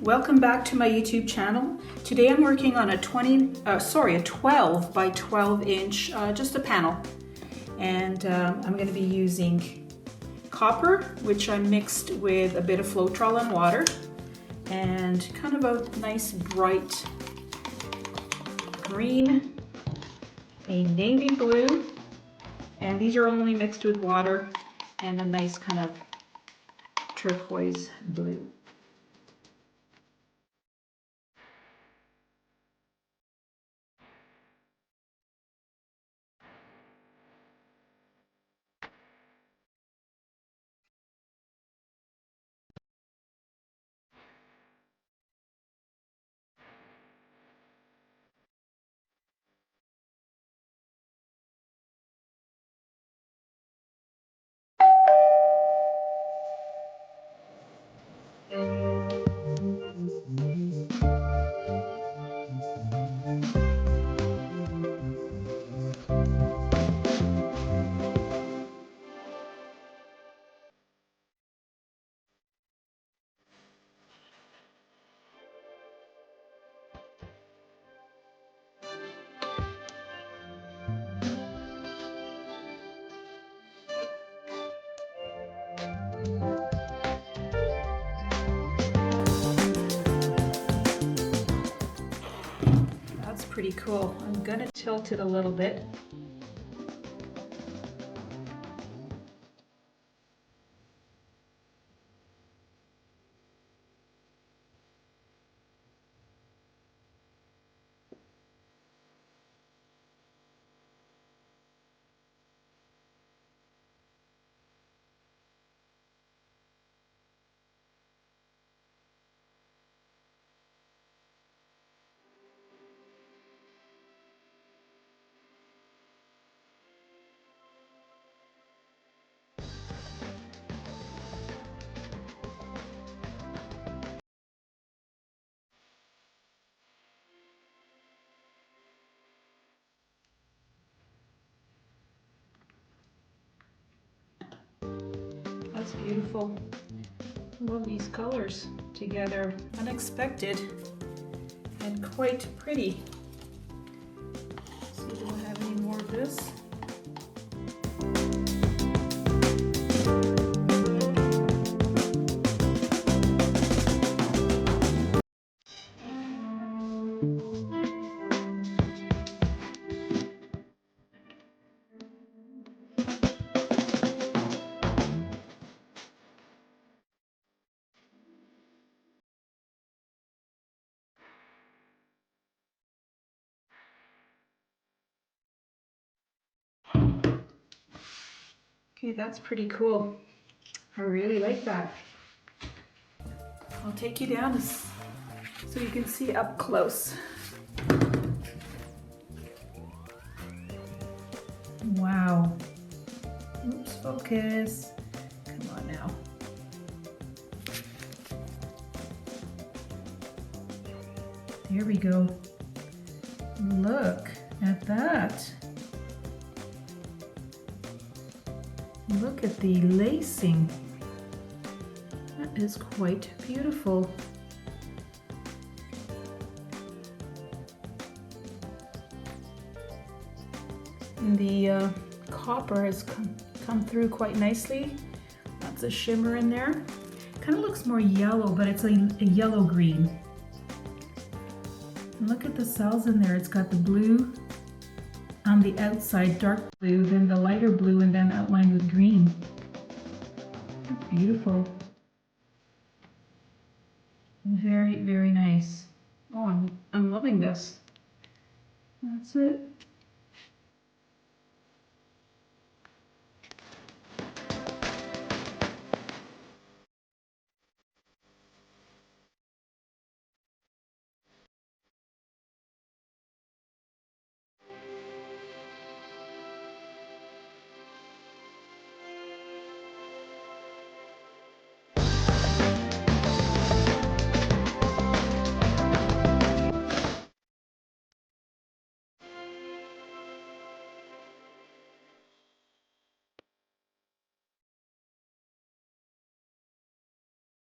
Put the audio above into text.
welcome back to my YouTube channel. Today I'm working on a 12 by 12 inch, just a panel. And I'm going to be using copper, which I mixed with a bit of Floetrol and water, and kind of a nice bright green, a navy blue, and these are only mixed with water, and a nice kind of turquoise blue. That's pretty cool. I'm gonna tilt it a little bit. That's beautiful. Love these colors together. Unexpected and quite pretty. Let's see, do I have any more of this? Okay, that's pretty cool. I really like that. I'll take you down so you can see up close. Wow. Oops, focus. Come on now. There we go. Look at that. Look at the lacing. That is quite beautiful. And the copper has come through quite nicely. Lots of shimmer in there. Kind of looks more yellow, but it's a yellow green. And look at the cells in there. It's got the blue on the outside, dark blue, then the lighter blue, and then outlined with green. Beautiful. Very, very nice. Oh, I'm loving this. That's it.